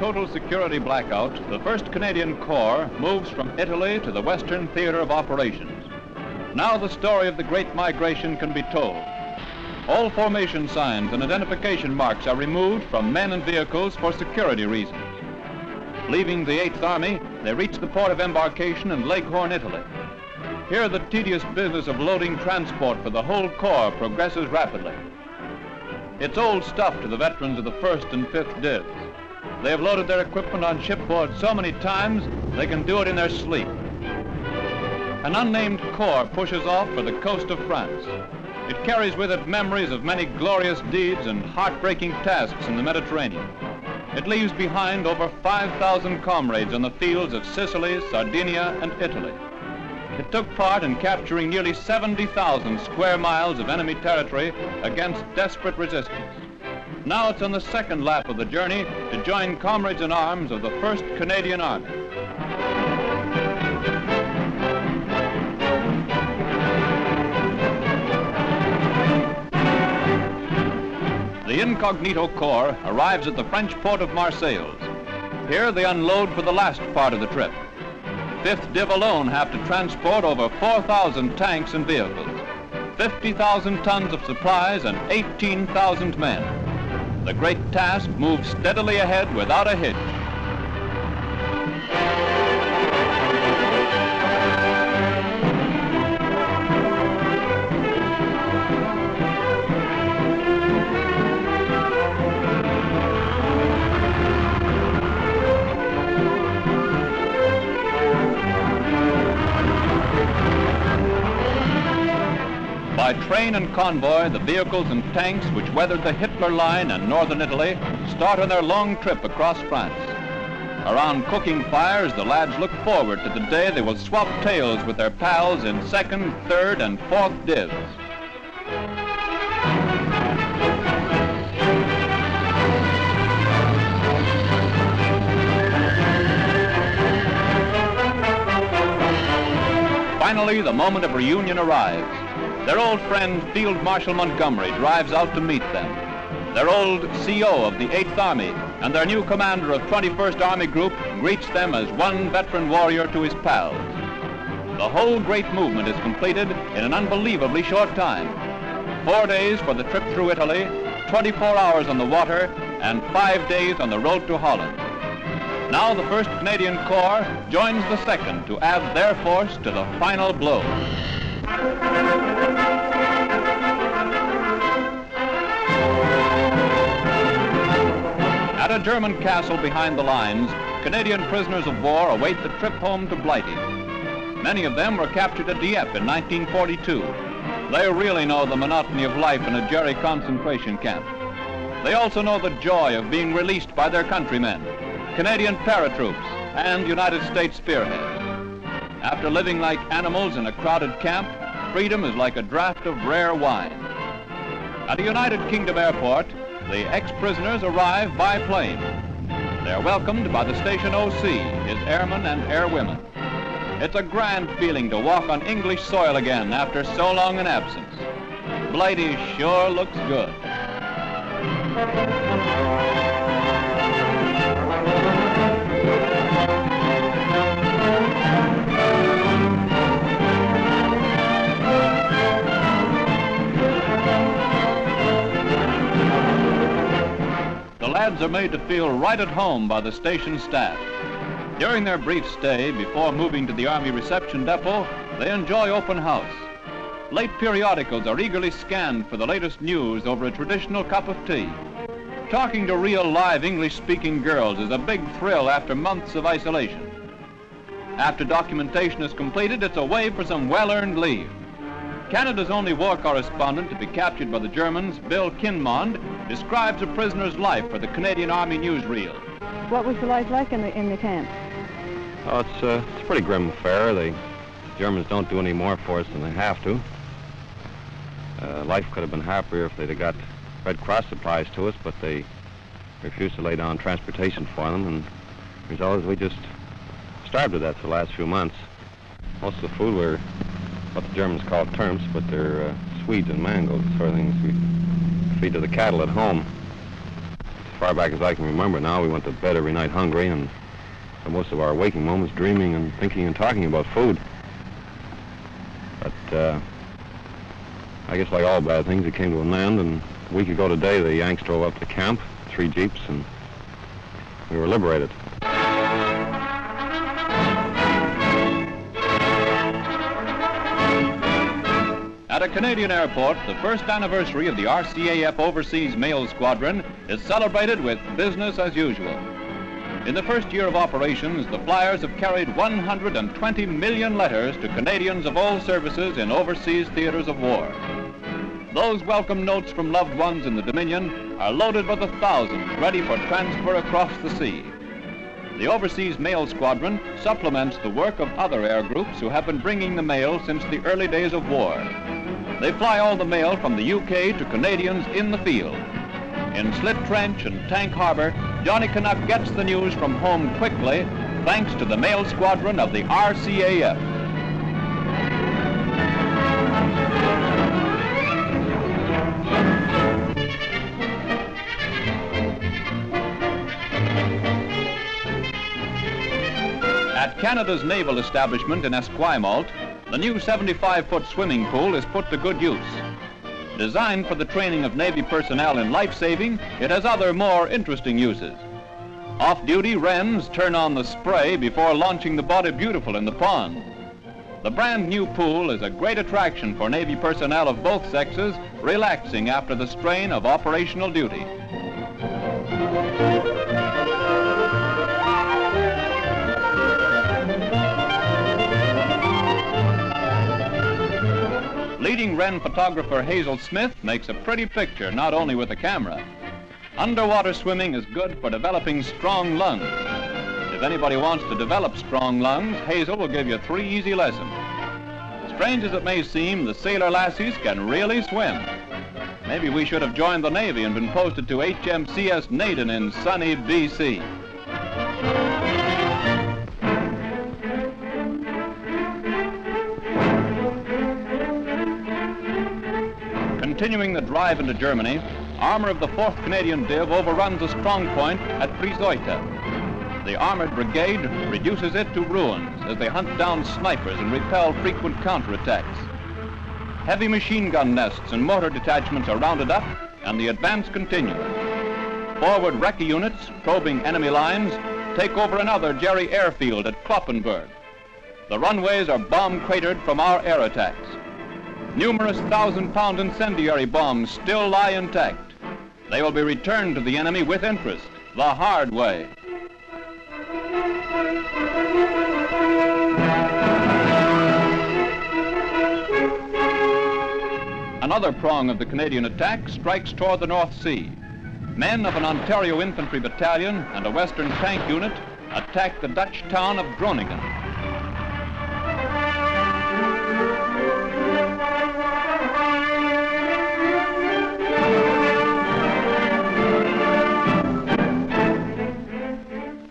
total security blackout, the 1st Canadian Corps moves from Italy to the Western Theater of Operations. Now the story of the Great Migration can be told. All formation signs and identification marks are removed from men and vehicles for security reasons. Leaving the 8th Army, they reach the port of embarkation in Leghorn, Italy. Here the tedious business of loading transport for the whole Corps progresses rapidly. It's old stuff to the veterans of the 1st and 5th Divs. They have loaded their equipment on shipboard so many times, they can do it in their sleep. An unnamed corps pushes off for the coast of France. It carries with it memories of many glorious deeds and heartbreaking tasks in the Mediterranean. It leaves behind over 5,000 comrades on the fields of Sicily, Sardinia, and Italy. It took part in capturing nearly 70,000 square miles of enemy territory against desperate resistance. Now it's on the second lap of the journey to join comrades in arms of the 1st Canadian Army. The Incognito Corps arrives at the French port of Marseilles. Here they unload for the last part of the trip. 5th Div alone have to transport over 4,000 tanks and vehicles, 50,000 tons of supplies and 18,000 men. The great task moves steadily ahead without a hitch. By train and convoy, the vehicles and tanks which weathered the Hitler Line and northern Italy start on their long trip across France. Around cooking fires, the lads look forward to the day they will swap tales with their pals in 2nd, 3rd, and 4th Divs. Finally, the moment of reunion arrives. Their old friend, Field Marshal Montgomery, drives out to meet them. Their old CO of the 8th Army and their new commander of 21st Army Group greets them as one veteran warrior to his pals. The whole great movement is completed in an unbelievably short time. 4 days for the trip through Italy, 24 hours on the water, and 5 days on the road to Holland. Now the 1st Canadian Corps joins the 2nd to add their force to the final blow. At a German castle behind the lines, Canadian prisoners of war await the trip home to Blighty. Many of them were captured at Dieppe in 1942. They really know the monotony of life in a Jerry concentration camp. They also know the joy of being released by their countrymen, Canadian paratroops, and United States spearheads. After living like animals in a crowded camp, freedom is like a draught of rare wine. At a United Kingdom airport, the ex-prisoners arrive by plane. They're welcomed by the station OC, his airmen and airwomen. It's a grand feeling to walk on English soil again after so long an absence. Blighty sure looks good. The lads are made to feel right at home by the station staff. During their brief stay before moving to the Army Reception Depot, they enjoy open house. Late periodicals are eagerly scanned for the latest news over a traditional cup of tea. Talking to real live English-speaking girls is a big thrill after months of isolation. After documentation is completed, it's away for some well-earned leave. Canada's only war correspondent to be captured by the Germans, Bill Nimmond, describes a prisoner's life for the Canadian Army Newsreel. What was the life like in the camp? Oh, it's a pretty grim affair. The Germans don't do any more for us than they have to. Life could have been happier if they'd have got Red Cross supplies to us, but they refused to lay down transportation for them, and the result is we just starved to death for the last few months. Most of the food were what the Germans call terms, but they're swedes and mangoes, the sort of things we feed to the cattle at home. far back as I can remember now, we went to bed every night hungry, and so most of our waking moments dreaming and thinking and talking about food. But I guess like all bad things, it came to an end, and a week ago today, the Yanks drove up to camp, 3 jeeps, and we were liberated. At a Canadian airport, the first anniversary of the RCAF Overseas Mail Squadron is celebrated with business as usual. In the first year of operations, the flyers have carried 120 million letters to Canadians of all services in overseas theaters of war. Those welcome notes from loved ones in the Dominion are loaded by the thousands, ready for transfer across the sea. The Overseas Mail Squadron supplements the work of other air groups who have been bringing the mail since the early days of war. They fly all the mail from the UK to Canadians in the field. In Slit Trench and Tank Harbor, Johnny Canuck gets the news from home quickly, thanks to the mail squadron of the RCAF. At Canada's naval establishment in Esquimalt, the new 75-foot swimming pool is put to good use. Designed for the training of Navy personnel in life-saving, it has other more interesting uses. Off-duty wrens turn on the spray before launching the Body Beautiful in the pond. The brand new pool is a great attraction for Navy personnel of both sexes, relaxing after the strain of operational duty. Leading wren photographer Hazel Smith makes a pretty picture, not only with a camera. Underwater swimming is good for developing strong lungs. If anybody wants to develop strong lungs, Hazel will give you 3 easy lessons. Strange as it may seem, the sailor lassies can really swim. Maybe we should have joined the Navy and been posted to HMCS Naden in sunny BC. Continuing the drive into Germany, armor of the 4th Canadian Div overruns a strong point at Frisoita. The armored brigade reduces it to ruins as they hunt down snipers and repel frequent counterattacks. Heavy machine gun nests and mortar detachments are rounded up, and the advance continues. Forward recce units probing enemy lines take over another Jerry airfield at Kloppenburg. The runways are bomb cratered from our air attacks. Numerous 1,000-pound incendiary bombs still lie intact. They will be returned to the enemy with interest, the hard way. Another prong of the Canadian attack strikes toward the North Sea. Men of an Ontario infantry battalion and a Western tank unit attack the Dutch town of Groningen.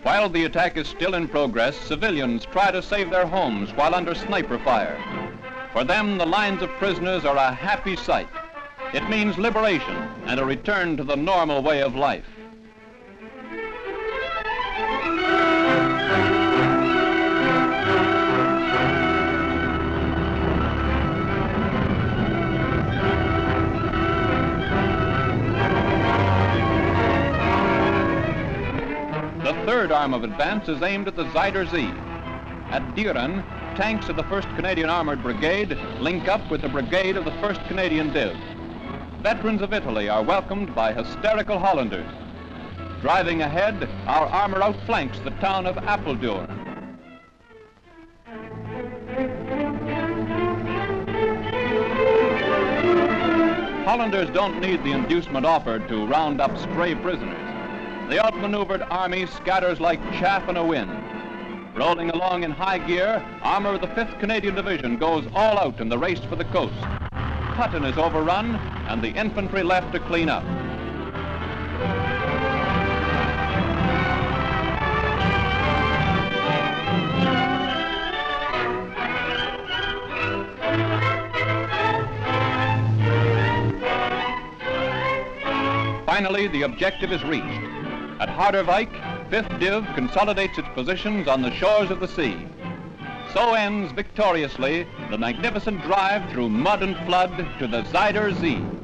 While the attack is still in progress, civilians try to save their homes while under sniper fire. For them, the lines of prisoners are a happy sight. It means liberation and a return to the normal way of life. The third arm of advance is aimed at the Zuider Zee. At Dieren, tanks of the 1st Canadian Armored Brigade link up with the brigade of the 1st Canadian Div. Veterans of Italy are welcomed by hysterical Hollanders. Driving ahead, our armor outflanks the town of Apeldoorn. Hollanders don't need the inducement offered to round up stray prisoners. The outmaneuvered army scatters like chaff in a wind. Rolling along in high gear, armor of the 5th Canadian Division goes all out in the race for the coast. Hutton is overrun, and the infantry left to clean up. Finally, the objective is reached. At Harderwijk, 5th Div consolidates its positions on the shores of the sea. So ends victoriously the magnificent drive through mud and flood to the Zuider Zee.